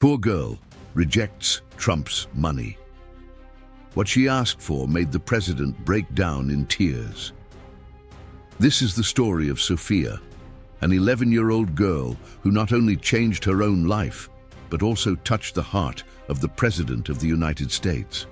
Poor girl rejects Trump's money. What she asked for made the president break down in tears. This is the story of Sophia, an 11-year-old girl who not only changed her own life, but also touched the heart of the President of the United States.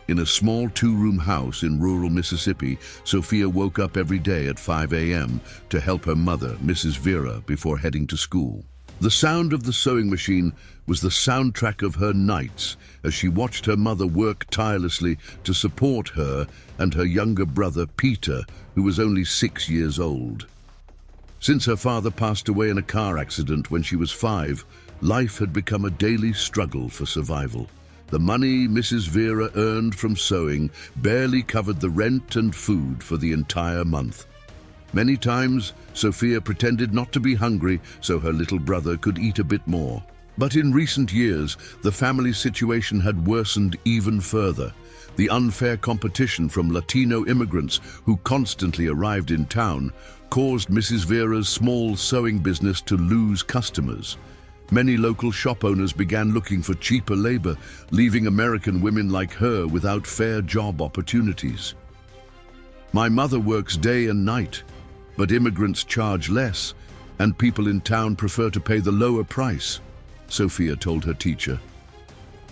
In a small two-room house in rural Mississippi, Sophia woke up every day at 5 a.m. to help her mother, Mrs. Vera, before heading to school. The sound of the sewing machine was the soundtrack of her nights as she watched her mother work tirelessly to support her and her younger brother, Peter, who was only 6 years old. Since her father passed away in a car accident when she was 5, life had become a daily struggle for survival. The money Mrs. Vera earned from sewing barely covered the rent and food for the entire month. Many times, Sophia pretended not to be hungry so her little brother could eat a bit more. But in recent years, the family situation had worsened even further. The unfair competition from Latino immigrants who constantly arrived in town caused Mrs. Vera's small sewing business to lose customers. Many local shop owners began looking for cheaper labor, leaving American women like her without fair job opportunities. "My mother works day and night, but immigrants charge less, and people in town prefer to pay the lower price," Sophia told her teacher.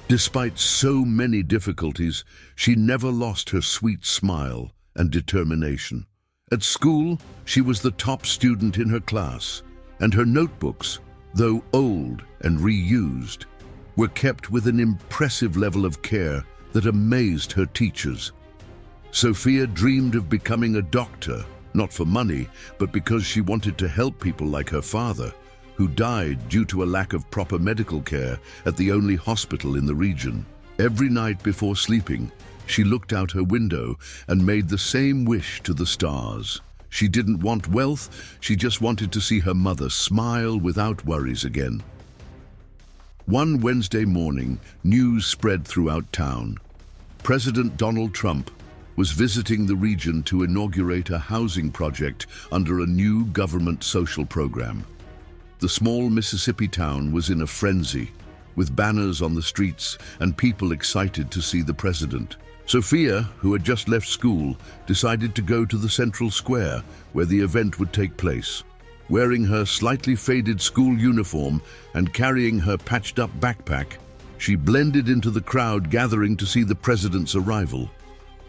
Despite so many difficulties, she never lost her sweet smile and determination. At school, she was the top student in her class, and her notebooks, though old and reused, were kept with an impressive level of care that amazed her teachers. Sophia dreamed of becoming a doctor, not for money, but because she wanted to help people like her father, who died due to a lack of proper medical care at the only hospital in the region. Every night before sleeping, she looked out her window and made the same wish to the stars. She didn't want wealth, she just wanted to see her mother smile without worries again. One Wednesday morning, news spread throughout town. President Donald Trump was visiting the region to inaugurate a housing project under a new government social program. The small Mississippi town was in a frenzy, with banners on the streets and people excited to see the president. Sophia, who had just left school, decided to go to the central square where the event would take place. Wearing her slightly faded school uniform and carrying her patched-up backpack, she blended into the crowd gathering to see the president's arrival.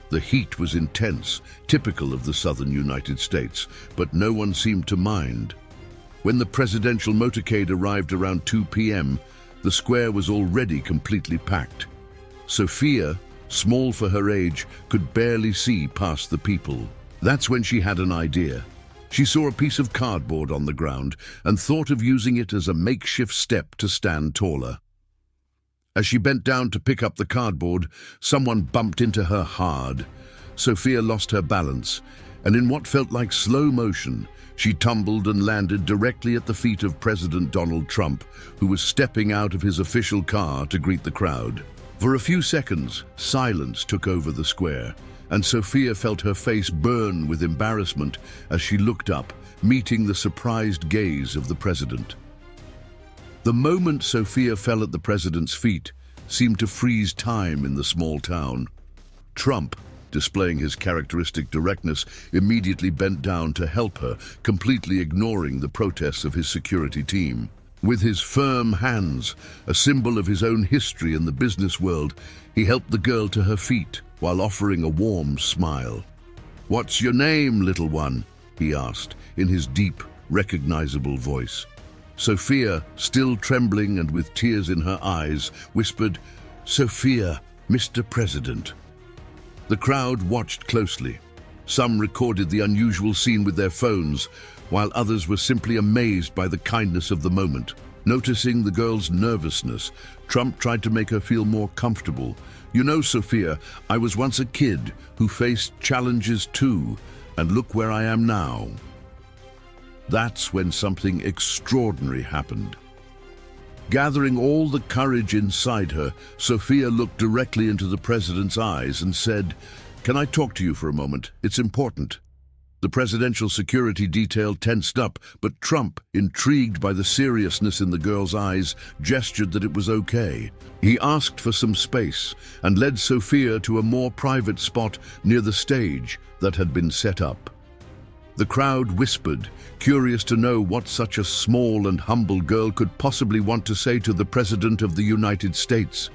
The heat was intense, typical of the southern United States, but no one seemed to mind. When the presidential motorcade arrived around 2 p.m., the square was already completely packed. Sophia, small for her age, could barely see past the people. That's when she had an idea. She saw a piece of cardboard on the ground and thought of using it as a makeshift step to stand taller. As she bent down to pick up the cardboard, someone bumped into her hard. Sophia lost her balance, and in what felt like slow motion, she tumbled and landed directly at the feet of President Donald Trump, who was stepping out of his official car to greet the crowd. For a few seconds, silence took over the square, and Sophia felt her face burn with embarrassment as she looked up, meeting the surprised gaze of the president. The moment Sophia fell at the president's feet seemed to freeze time in the small town. Trump, displaying his characteristic directness, immediately bent down to help her, completely ignoring the protests of his security team. With his firm hands, a symbol of his own history in the business world, he helped the girl to her feet while offering a warm smile. "What's your name, little one?" he asked in his deep, recognizable voice. Sophia, still trembling and with tears in her eyes, whispered, "Sophia, Mr. President." The crowd watched closely. Some recorded the unusual scene with their phones, while others were simply amazed by the kindness of the moment. Noticing the girl's nervousness, Trump tried to make her feel more comfortable. "You know, Sophia, I was once a kid who faced challenges too, and look where I am now." That's when something extraordinary happened. Gathering all the courage inside her, Sophia looked directly into the president's eyes and said, "Can I talk to you for a moment? It's important." The presidential security detail tensed up, but Trump, intrigued by the seriousness in the girl's eyes, gestured that it was okay. He asked for some space and led Sophia to a more private spot near the stage that had been set up. The crowd whispered, curious to know what such a small and humble girl could possibly want to say to the President of the United States.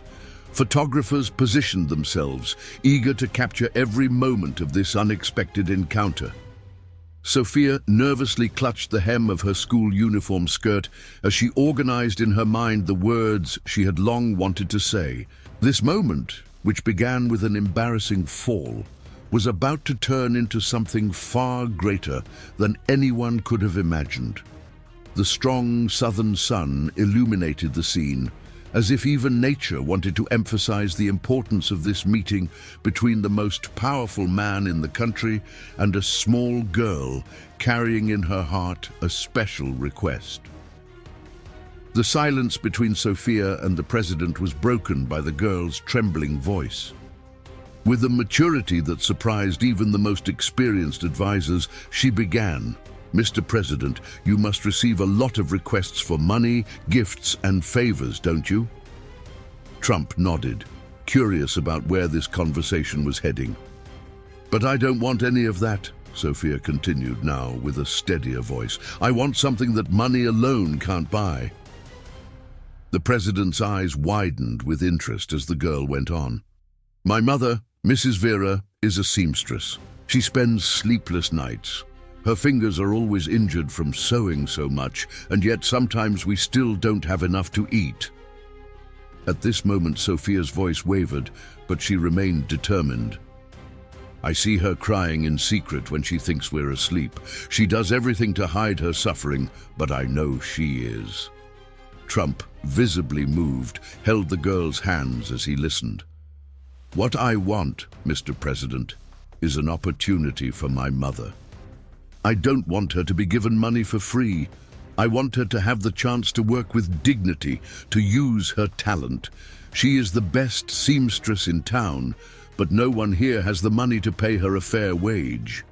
Photographers positioned themselves, eager to capture every moment of this unexpected encounter. Sophia nervously clutched the hem of her school uniform skirt as she organized in her mind the words she had long wanted to say. This moment, which began with an embarrassing fall, was about to turn into something far greater than anyone could have imagined. The strong southern sun illuminated the scene, as if even nature wanted to emphasize the importance of this meeting between the most powerful man in the country and a small girl carrying in her heart a special request. The silence between Sophia and the president was broken by the girl's trembling voice. With a maturity that surprised even the most experienced advisors, she began, "Mr. President, you must receive a lot of requests for money, gifts, and favors, don't you?" Trump nodded, curious about where this conversation was heading. "But I don't want any of that," Sophia continued now with a steadier voice. "I want something that money alone can't buy." The president's eyes widened with interest as the girl went on. "My mother, Mrs. Vera, is a seamstress. She spends sleepless nights. Her fingers are always injured from sewing so much, and yet sometimes we still don't have enough to eat." At this moment, Sophia's voice wavered, but she remained determined. "I see her crying in secret when she thinks we're asleep. She does everything to hide her suffering, but I know she is." Trump, visibly moved, held the girl's hands as he listened. "What I want, Mr. President, is an opportunity for my mother. I don't want her to be given money for free. I want her to have the chance to work with dignity, to use her talent. She is the best seamstress in town, but no one here has the money to pay her a fair wage."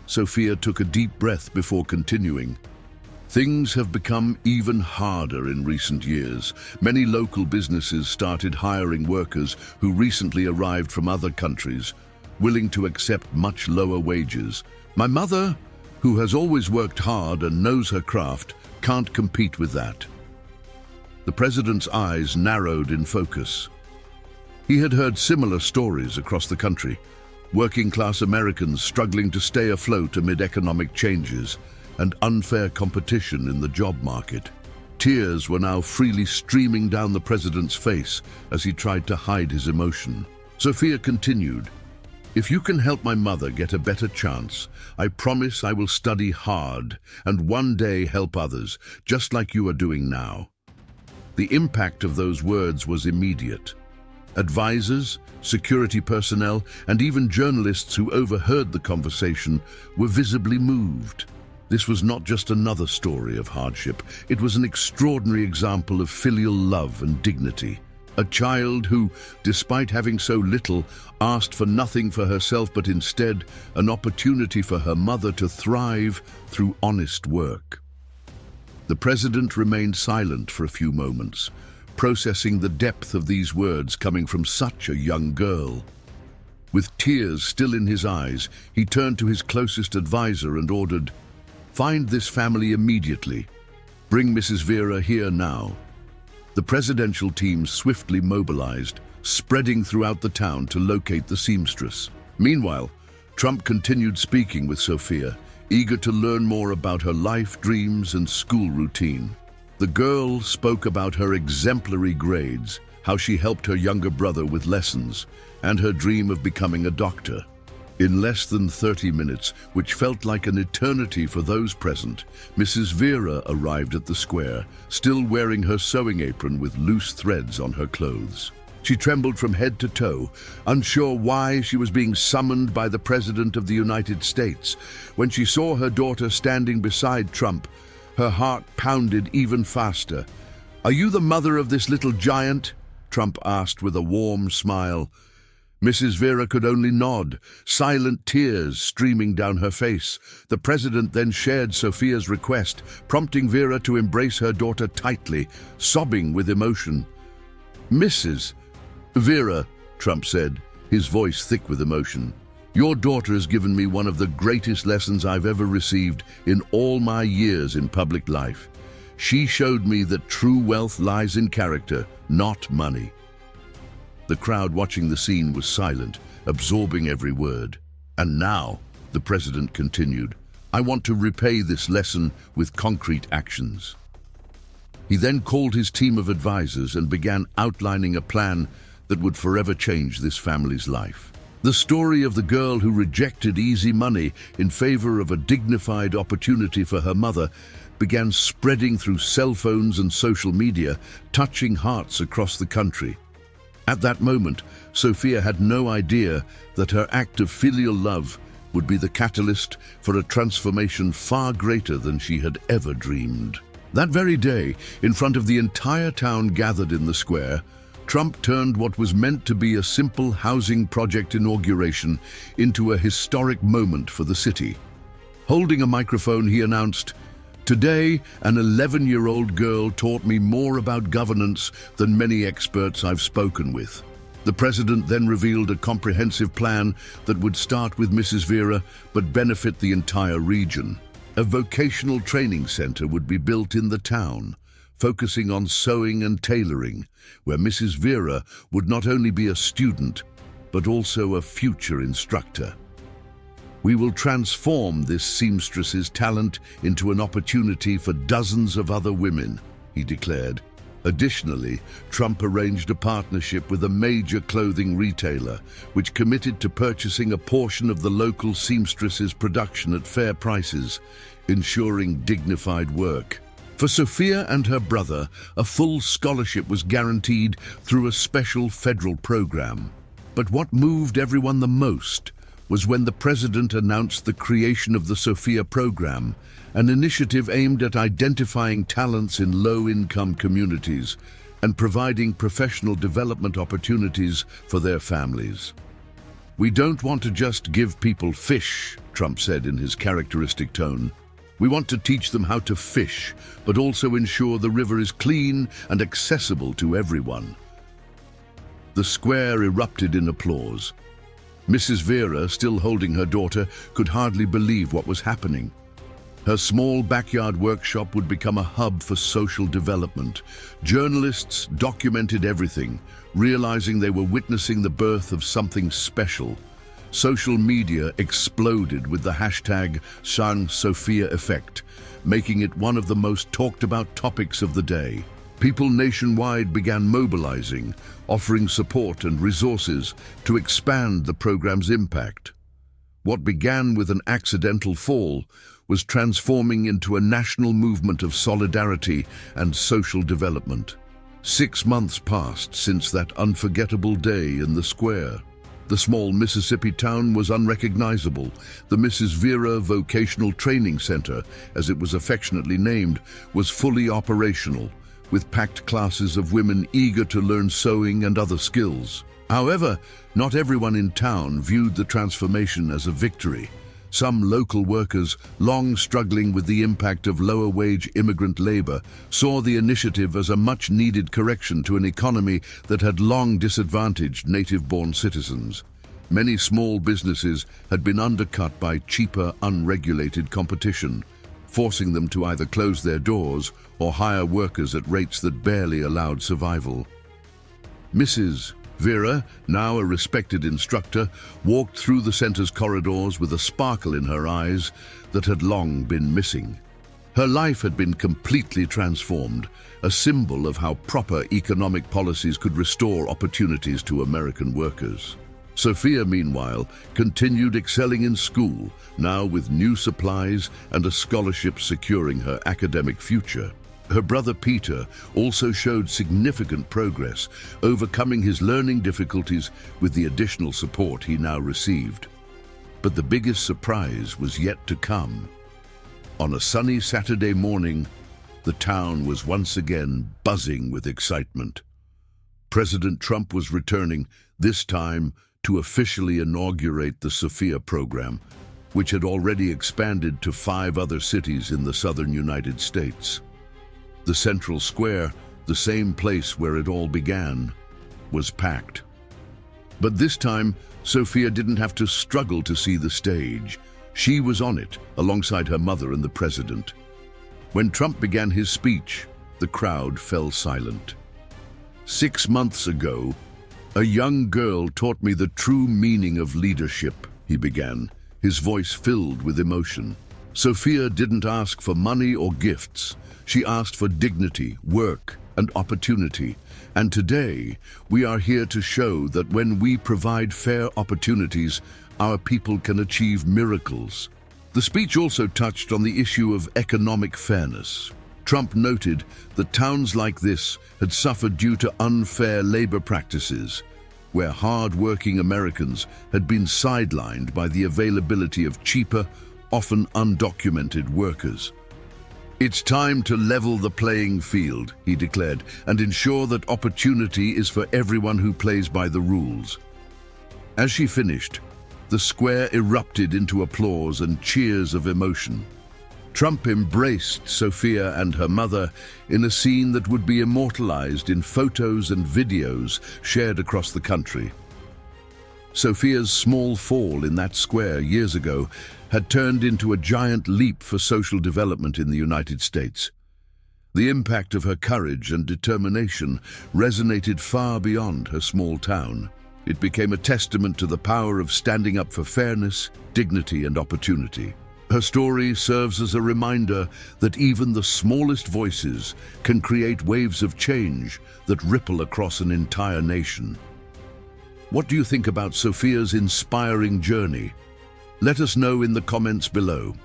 Sophia took a deep breath before continuing. "Things have become even harder in recent years. Many local businesses started hiring workers who recently arrived from other countries, willing to accept much lower wages. My mother, who has always worked hard and knows her craft, can't compete with that." The president's eyes narrowed in focus. He had heard similar stories across the country, working-class Americans struggling to stay afloat amid economic changes and unfair competition in the job market. Tears were now freely streaming down the president's face as he tried to hide his emotion. Sophia continued, "If you can help my mother get a better chance, I promise I will study hard and one day help others, just like you are doing now." The impact of those words was immediate. Advisors, security personnel, and even journalists who overheard the conversation were visibly moved. This was not just another story of hardship. It was an extraordinary example of filial love and dignity. A child who, despite having so little, asked for nothing for herself but instead an opportunity for her mother to thrive through honest work. The president remained silent for a few moments, processing the depth of these words coming from such a young girl. With tears still in his eyes, he turned to his closest advisor and ordered, "Find this family immediately. Bring Mrs. Vera here now." The presidential team swiftly mobilized, spreading throughout the town to locate the seamstress. Meanwhile, Trump continued speaking with Sophia, eager to learn more about her life, dreams, and school routine. The girl spoke about her exemplary grades, how she helped her younger brother with lessons, and her dream of becoming a doctor. In less than 30 minutes, which felt like an eternity for those present, Mrs. Vera arrived at the square, still wearing her sewing apron with loose threads on her clothes. She trembled from head to toe, unsure why she was being summoned by the President of the United States. When she saw her daughter standing beside Trump, her heart pounded even faster. "Are you the mother of this little giant?" Trump asked with a warm smile. Mrs. Vera could only nod, silent tears streaming down her face. The president then shared Sophia's request, prompting Vera to embrace her daughter tightly, sobbing with emotion. "Mrs. Vera," Trump said, his voice thick with emotion, "your daughter has given me one of the greatest lessons I've ever received in all my years in public life. She showed me that true wealth lies in character, not money." The crowd watching the scene was silent, absorbing every word. "And now," the president continued, "I want to repay this lesson with concrete actions." He then called his team of advisors and began outlining a plan that would forever change this family's life. The story of the girl who rejected easy money in favor of a dignified opportunity for her mother began spreading through cell phones and social media, touching hearts across the country. At that moment, Sophia had no idea that her act of filial love would be the catalyst for a transformation far greater than she had ever dreamed. That very day, in front of the entire town gathered in the square, Trump turned what was meant to be a simple housing project inauguration into a historic moment for the city. Holding a microphone, he announced, "Today, an 11-year-old girl taught me more about governance than many experts I've spoken with." The president then revealed a comprehensive plan that would start with Mrs. Vera but benefit the entire region. A vocational training center would be built in the town, focusing on sewing and tailoring, where Mrs. Vera would not only be a student, but also a future instructor. "We will transform this seamstress's talent into an opportunity for dozens of other women," he declared. Additionally, Trump arranged a partnership with a major clothing retailer, which committed to purchasing a portion of the local seamstress's production at fair prices, ensuring dignified work. For Sophia and her brother, a full scholarship was guaranteed through a special federal program. But what moved everyone the most was when the president announced the creation of the Sophia program, an initiative aimed at identifying talents in low-income communities and providing professional development opportunities for their families. "We don't want to just give people fish," Trump said in his characteristic tone. "We want to teach them how to fish, but also ensure the river is clean and accessible to everyone." The square erupted in applause. Mrs. Vera, still holding her daughter, could hardly believe what was happening. Her small backyard workshop would become a hub for social development. Journalists documented everything, realizing they were witnessing the birth of something special. Social media exploded with the hashtag #SanSophia effect, making it one of the most talked about topics of the day. People nationwide began mobilizing, offering support and resources to expand the program's impact. What began with an accidental fall was transforming into a national movement of solidarity and social development. 6 months passed since that unforgettable day in the square. The small Mississippi town was unrecognizable. The Mrs. Vera Vocational Training Center, as it was affectionately named, was fully operational, with packed classes of women eager to learn sewing and other skills. However, not everyone in town viewed the transformation as a victory. Some local workers, long struggling with the impact of lower-wage immigrant labor, saw the initiative as a much-needed correction to an economy that had long disadvantaged native-born citizens. Many small businesses had been undercut by cheaper, unregulated competition, forcing them to either close their doors or hire workers at rates that barely allowed survival. Mrs. Vera, now a respected instructor, walked through the center's corridors with a sparkle in her eyes that had long been missing. Her life had been completely transformed, a symbol of how proper economic policies could restore opportunities to American workers. Sophia, meanwhile, continued excelling in school, now with new supplies and a scholarship securing her academic future. Her brother Peter also showed significant progress, overcoming his learning difficulties with the additional support he now received. But the biggest surprise was yet to come. On a sunny Saturday morning, the town was once again buzzing with excitement. President Trump was returning, this time to officially inaugurate the Sophia program, which had already expanded to 5 other cities in the southern United States. The central square, the same place where it all began, was packed. But this time, Sophia didn't have to struggle to see the stage. She was on it, alongside her mother and the president. When Trump began his speech, the crowd fell silent. 6 months ago, a young girl taught me the true meaning of leadership, he began, his voice filled with emotion. Sophia didn't ask for money or gifts. She asked for dignity, work, and opportunity. And today, we are here to show that when we provide fair opportunities, our people can achieve miracles. The speech also touched on the issue of economic fairness. Trump noted that towns like this had suffered due to unfair labor practices, where hard-working Americans had been sidelined by the availability of cheaper, often undocumented workers. It's time to level the playing field, he declared, and ensure that opportunity is for everyone who plays by the rules. As she finished, the square erupted into applause and cheers of emotion. Trump embraced Sophia and her mother in a scene that would be immortalized in photos and videos shared across the country. Sophia's small fall in that square years ago had turned into a giant leap for social development in the United States. The impact of her courage and determination resonated far beyond her small town. It became a testament to the power of standing up for fairness, dignity, and opportunity. Her story serves as a reminder that even the smallest voices can create waves of change that ripple across an entire nation. What do you think about Sophia's inspiring journey? Let us know in the comments below.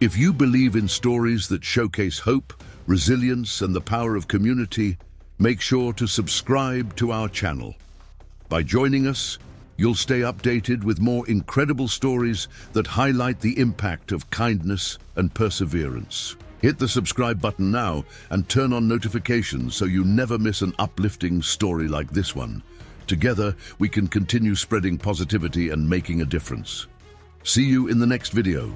If you believe in stories that showcase hope, resilience, and the power of community, make sure to subscribe to our channel. By joining us, you'll stay updated with more incredible stories that highlight the impact of kindness and perseverance. Hit the subscribe button now and turn on notifications so you never miss an uplifting story like this one. Together, we can continue spreading positivity and making a difference. See you in the next video.